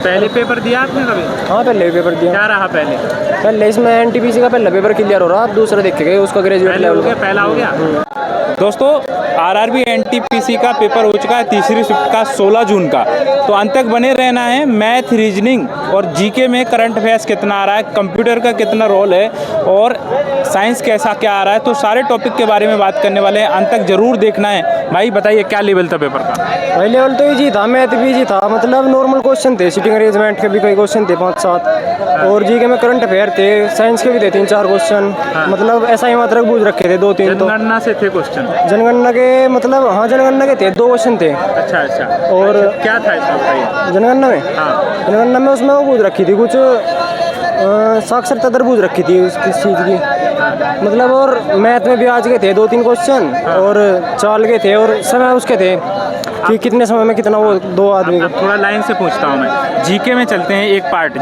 पहले पेपर दिया आपने कभी? हाँ पहले पेपर दिया। क्या रहा पहले? पहले इसमें एनटीपीसी का पहला पेपर क्लियर हो रहा, दूसरा देख के गए उसका ग्रेजुएट लेवल का। पहला हो गया। दोस्तों आरआरबी एनटीपीसी का पेपर हो चुका है तीसरी शिफ्ट का 16 जून का। तो अंत तक बने रहना है। मैथ, रीजनिंग और जीके में करंट अफेयर्स कितना आ रहा है, कंप्यूटर का कितना रोल है और साइंस कैसा क्या आ रहा है, तो सारे टॉपिक के बारे में बात करने वाले हैं। अंत तक जरूर देखना है। भाई बताइए क्या लेवल था पेपर का? भाई लेवल तो इजी था, मैथ भी इजी था, मतलब नॉर्मल क्वेश्चन थे, सिटिंग अरेंजमेंट के भी कई क्वेश्चन थे 5-7 और जीके में करंट अफेयर थे, साइंस के भी थे 3-4 क्वेश्चन। मतलब ऐसा ही मात्रक बूझ रखे थे 2-3। तो जनगणना से थे क्वेश्चन? जनगणना के मतलब हाँ जनगणना के थे 2 क्वेश्चन थे। अच्छा। और अच्छा, क्या था इसमें बताइए? जनगणना में? हाँ जनगणना में उसमें वो बूझ रखी थी कुछ साक्षरता दर बूझ रखी थी उस किस चीज़ की, मतलब। और मैथ में भी आज के थे 2-3 क्वेश्चन और चाल के थे और समय उसके थे कि कितने समय में कितना वो 2 आदमी। थोड़ा लाइन से पूछता हूँ मैं। जीके में चलते हैं एक पार्ट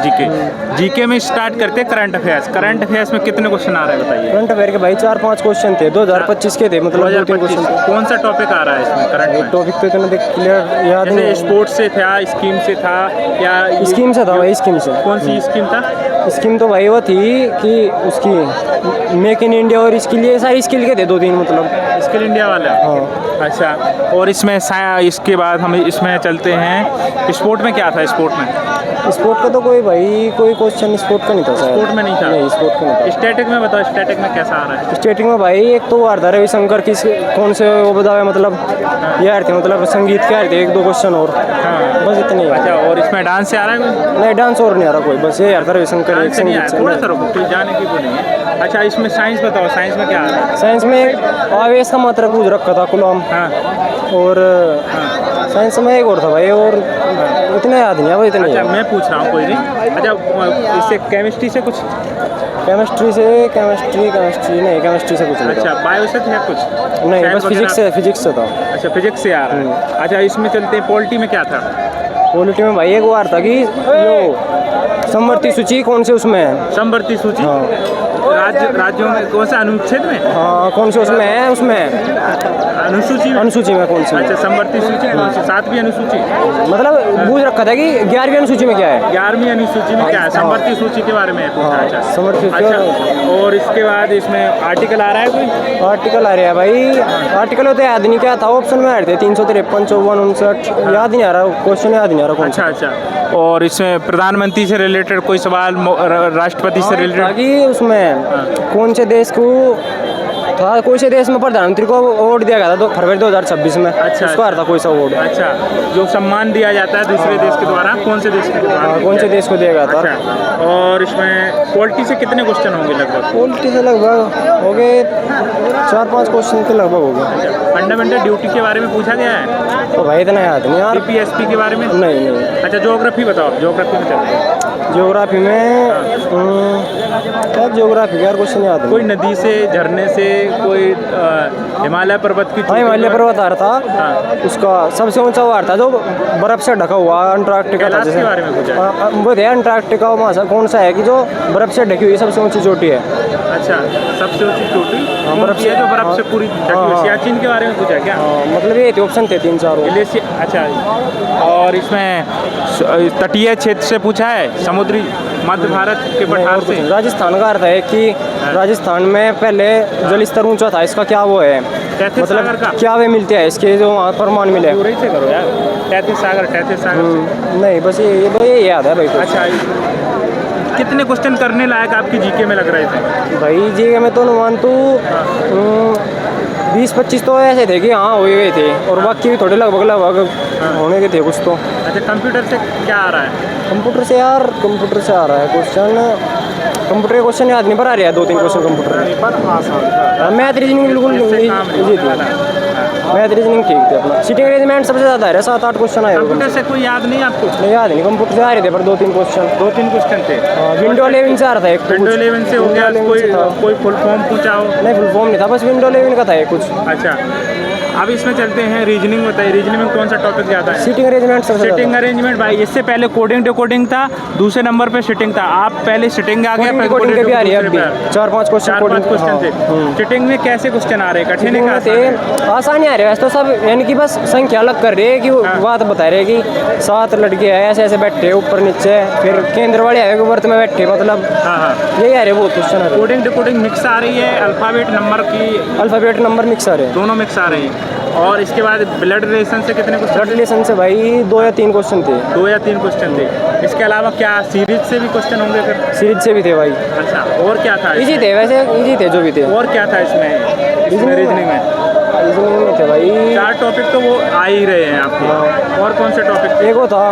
जीके में स्टार्ट करते हैं करंट अफेयर्स। करंट अफेयर्स में कितने क्वेश्चन आ रहे हैं बताइए? करंट अफेयर के भाई 4-5 क्वेश्चन थे, 2025 के थे, मतलब 2-3 क्वेश्चन थे। कौन सा टॉपिक आ रहा है इसमें करंट? टॉपिक तो इतना क्लियर याद नहीं। स्पोर्ट्स से था, स्कीम से था या स्कीम से था भाई? स्कीम से। कौन सी स्कीम था? स्कीम तो भाई वो थी कि उसकी मेक इन इंडिया और इसके लिए सारी स्किल के थे 2-3, मतलब स्किल इंडिया वाला। हाँ। अच्छा, और इसमें इसके बाद हम इसमें चलते हैं। स्पोर्ट में क्या था? स्पोर्ट का तो कोई क्वेश्चन स्पोर्ट का नहीं था। स्पोर्ट में नहीं था? नहीं, स्पोर्ट का नहीं था। स्टैटिक में बताओ, स्टैटिक में कैसा आ रहा है? स्टैटिक में भाई एक तो वो आ रहा था रविशंकर की कौन से वो बताया, मतलब ये आ रहे थे, मतलब संगीत के आ रहे थे 1-2 क्वेश्चन और। हाँ। बस इतने ही। अच्छा, और इसमें डांस से आ रहा है कोई? नहीं, डांस और नहीं आ रहा कोई, बस ये आ रहा था रविशंकर एक नहीं संगीत से। थोड़ा सा रुको, कोई जाने की वो नहीं है। अच्छा, इसमें साइंस बताओ, साइंस में क्या आ रहा है? साइंस में आवेश का मात्रक पूछ रखा था, कूलम। हाँ। और साइंस में एक और था भाई, और इतने याद नहीं है भाई, इतने। अच्छा, मैं पूछ रहा हूँ, कोई नहीं। अच्छा, इससे केमिस्ट्री से कुछ? केमिस्ट्री नहीं, केमिस्ट्री से कुछ नहीं। अच्छा, बायो से था कुछ? नहीं, बस फिजिक्स से था। अच्छा, फिजिक्स से आ रहा है। अच्छा, इसमें चलते हैं पॉलिटी में क्या था? पॉलिटी में भाई एक वो आ रहा था कि जो समवर्ती सूची कौन से उसमें है। समवर्ती सूची? हाँ। राज्यों में कौन से अनुच्छेद में? हाँ, कौन से उसमें है, उसमें अनुसूची में कौन सी? अच्छा, समवर्ती सूची कौन सी? 7वीं अनुसूची? मतलब बूझ रखा था कि 11वीं अनुसूची में क्या है। 11वीं अनुसूची में क्या है? समवर्ती सूची के बारे में पूछा। अच्छा, समवर्ती। अच्छा, और इसके बाद इसमें आर्टिकल आ रहा है कोई? आर्टिकल आ रहा है भाई, आर्टिकल तो याद नहीं क्या था, ऑप्शन में आ रहे थे 353, 54, 59, याद नहीं आ रहा, क्वेश्चन याद नहीं आ रहा कौन सा। अच्छा। और इसमें प्रधानमंत्री से रिलेटेड कोई सवाल, राष्ट्रपति से रिलेटेड? कि उसमें कौन से देश को था, कोई से देश में प्रधानमंत्री को अवार्ड दिया गया था फरवरी 2026 में। अच्छा, उसको आ रहा था कोई सा अवार्ड। अच्छा, जो सम्मान दिया जाता है दूसरे देश के द्वारा, कौन से देश के द्वारा? कौन से देश को दिया गया था। अच्छा, और इसमें पॉलिटी से कितने क्वेश्चन होंगे लगभग? पॉलिटी से लगभग हो गए 4-5 क्वेश्चन के लगभग हो गए। फंडामेंटल ड्यूटी के बारे में पूछा गया है? तो भाई इतना याद नहीं यार। पीएसपी के बारे में? नहीं। अच्छा, ज्योग्राफी बताओ, ज्योग्राफी में चलते हैं। ज्योग्राफी में क्या, ज्योग्राफी यार क्वेश्चन याद नहीं। कोई नदी से, झरने से, कोई हिमालय पर्वत की? हाँ, हिमालय पर्वत आ रहा था। उसका सबसे ऊंचा वो आ रहा था जो बर्फ से ढका हुआ, अंटार्कटिका था। के बारे में पूछा? वो थे अंटार्कटिका, वहाँ कौन सा है कि जो बर्फ से ढकी हुई सबसे ऊंची चोटी है। अच्छा, सबसे ऊंची चोटी बर्फ से, जो बर्फ से पूरी ढकी हुई? सियाचिन के बारे में पूछा क्या? मतलब ये थे ऑप्शन थे 3-4। अच्छा, और इसमें तटीय क्षेत्र से पूछा है, समुद्री मध्य भारत के पठार से? राजस्थान का अर्थ है कि राजस्थान में पहले जल स्तर ऊंचा था, इसका क्या वो है, मतलब क्या वे मिलते हैं इसके जो वहाँ प्रमाण मिले? से करो यार, तैतीस सागर नहीं, बस ये याद है भाई। अच्छा, कितने क्वेश्चन करने लायक आपकी जीके में लग रहे थे? भाई जीके में तो अनुमान तो 20-25 तो ऐसे थे कि हाँ हो गए थे, और बाकी भी थोड़े लगभग होने के थे कुछ तो। अच्छा, कंप्यूटर से क्या आ रहा है? कंप्यूटर से आ रहा है क्वेश्चन। कंप्यूटर के क्वेश्चन याद नहीं, पर आ रहा है 2-3 क्वेश्चन कंप्यूटर। मैथ रीजनिंग बिल्कुल इजी थी। मैथ रीजनिंग ठीक थी अपना। सिटिंग अरेंजमेंट सबसे ज़्यादा आ रहा है, 7-8 क्वेश्चन आए। कंप्यूटर से कोई याद नहीं आपको? नहीं, याद नहीं, कंप्यूटर से आ रहे थे पर 2-3 क्वेश्चन थे। विंडो 11 से आ रहा था एक। विंडो 11 से हो गया। कोई फुल फॉर्म पूछा हो? नहीं, फुल फॉर्म नहीं था, बस विंडो 11 का था एक कुछ। अच्छा, अब इसमें चलते हैं रीजनिंग। बताइए रीजनिंग में कौन सा टॉपिक ज़्यादा है? सीटिंग अरेंजमेंट सबसे ज़्यादा। सिटिंग अरेंजमेंट भाई, इससे पहले कोडिंग डिकोडिंग था, दूसरे नंबर पे सिटिंग था। आप पहले सिटिंग आ गया, फिर कोडिंग के भी आ रही है अभी, 4-5 क्वेश्चन कोडिंग के। क्वेश्चन थे। सिटिंग में कैसे क्वेश्चन आ रहे हैं, कठिन है कि आसान है? आसान ही आ रहे हैं वैसे तो सब, यानी कि बस संख्या अलग कर रहे हैं कि बात बता रहे हैं कि 7 लड़के हैं ऐसे ऐसे बैठे ऊपर नीचे, फिर केंद्र वाले आए वर्त में बैठे, मतलब हाँ। यही आ रहे बहुत क्वेश्चन आ रहे हैं। कोडिंग डिकोडिंग मिक्स आ रही है, अल्फ़ाबेट नंबर की अल्फ़ाबेट नंबर मिक्स आ रहे हैं, दोनों मिक्स आ रहे हैं। और इसके बाद ब्लड रिलेशन से कितने क्वेश्चन? ब्लड रिलेशन से भाई 2 या 3 क्वेश्चन थे। 2 या 3 क्वेश्चन थे। इसके अलावा क्या सीरीज से भी क्वेश्चन होंगे फिर? सीरीज से भी थे भाई। अच्छा, और क्या था? इजी थे वैसे, इजी थे जो भी थे। और क्या था इसमें रीजनिंग में? रीजनिंग में थे भाई 4 टॉपिक तो वो आ ही रहे हैं आपके। और कौन से टॉपिक थे? एक वो था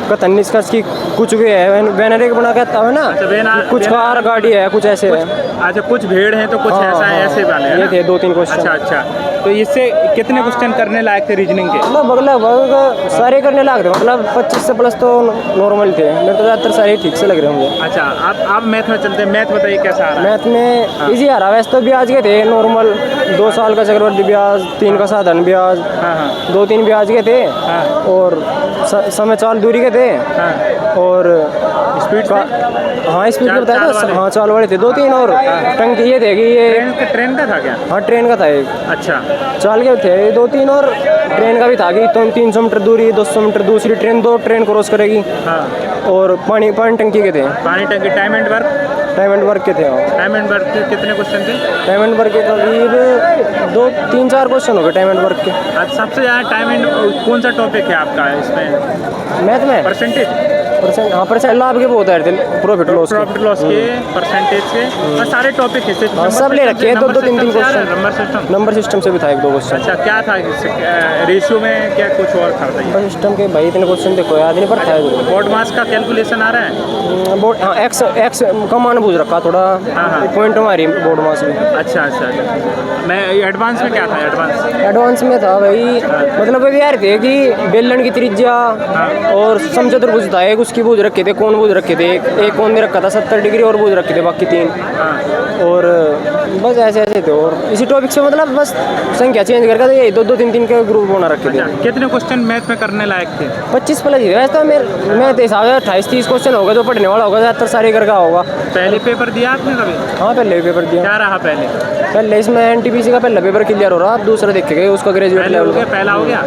कथन निष्कर्ष की, कुछ भी है बैनर एक बना के आता है ना, अच्छा, कुछ कार गाड़ी है, कुछ ऐसे है। अच्छा, कुछ भेड़ हैं तो कुछ हाँ, ऐसा है, हाँ, ऐसे वाले हैं ये ना? थे 2-3 क्वेश्चन। अच्छा, तो इससे कितने क्वेश्चन करने लायक थे रीजनिंग के? लगभग सारे करने लग थे, मतलब 25 से प्लस तो नॉर्मल थे मेरे तो, ज़्यादातर सारे ठीक से लग रहे होंगे। अच्छा, आप मैथ में चलते हैं। मैथ बताइए कैसा आ रहा है? मैथ में इजी आ रहा है वैसे तो। ब्याज के थे नॉर्मल, 2 साल का चक्रवृद्धि ब्याज, 3 का साधारण ब्याज, हाँ 2-3 ब्याज के थे, हाँ। और समय चाल दूरी के थे, हाँ। और स्पीड का, हाँ स्पीड के बताया था, हाँ चाल वाले थे 2-3, और टंग ये थे कि ये ट्रेन का था क्या? हाँ ट्रेन का था एक, अच्छा, चाल के थे 2-3, और ट्रेन का भी था कि 300 मीटर दूरी, 200 मीटर दूसरी ट्रेन, 2 ट्रेन क्रॉस करेगी, हाँ। और पानी टंकी के थे, पानी टंकी, time and work. Time and work के थे। हाँ टाइम एंड वर्क के कितने क्वेश्चन थे? टाइम एंड वर्क के करीब 2-3-4 क्वेश्चन हो गए टाइम एंड वर्क के। आज सबसे ज़्यादा टाइम एंड कौन सा टॉपिक है आपका इसमें? मैथ में परसेंटेज। हाँ परसेंट लाभ के बहुत आए थे, प्रॉफिट लॉस के परसेंटेज से और सारे टॉपिक हिस्से सब ले रखे हैं, 2-3 क्वेश्चन। नंबर सिस्टम से भी था 1-2 क्वेश्चन। अच्छा, क्या था रेशियो में, क्या कुछ और था? नंबर सिस्टम के भाई इतने क्वेश्चन थे कोई याद नहीं पर था। बोर्ड मास का कैलकुलेशन आ रहा है? बोर्ड, हाँ एक्स कमान पूछ रखा थोड़ा, पॉइंट हमारी बोर्ड मास में। अच्छा, मैं एडवांस में क्या था? एडवांस में था भाई, मतलब वे यार थे कि बेलन की त्रिज्या और समचतुर्भुज था, एक उसकी बूझ रखे थे, कौन बूझ रखे थे, एक कौन में रखा था 70 डिग्री और बूझ रखे थे बाकी 3, और बस ऐसे ऐसे थे। और इसी टॉपिक से मतलब बस संख्या चेंज करके यही 2-2-3-3 के ग्रुप बना रखे थे। कितने क्वेश्चन मैथ में करने लायक थे? 25 प्लस ही वैसे तो मैं हिसाब से 28-30 क्वेश्चन होगा जो पढ़ने वाला होगा, ज़्यादातर सारे करके होगा। पहले पेपर दिया आपने कभी? हाँ पहले पेपर दिया। क्या रहा पहले इसमें एनटीपीसी का पहला पेपर क्लियर हो रहा, दूसरा देखेंगे उसका ग्रेजुएट लेवल का। पहला हो गया।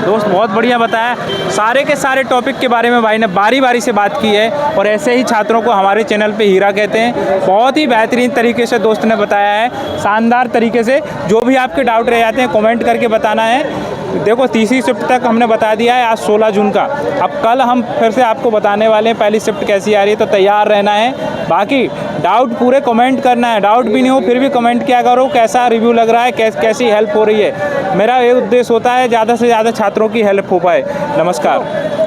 दोस्त बहुत बढ़िया बताया, सारे के सारे टॉपिक के बारे में भाई ने बारी बारी से बात की है, और ऐसे ही छात्रों को हमारे चैनल पे हीरा कहते हैं। बहुत ही बेहतरीन तरीके से दोस्त ने बताया है, शानदार तरीके से। जो भी आपके डाउट रह जाते हैं कमेंट करके बताना है। देखो तीसरी शिफ्ट तक हमने बता दिया है आज 16 जून का। अब कल हम फिर से आपको बताने वाले हैं पहली शिफ्ट कैसी आ रही है, तो तैयार रहना है। बाकी डाउट पूरे कमेंट करना है, डाउट भी नहीं हो फिर भी कमेंट किया करो, कैसा रिव्यू लग रहा है, कैसी हेल्प हो रही है। मेरा ये उद्देश्य होता है ज़्यादा से ज़्यादा छात्रों की हेल्प हो पाए। नमस्कार।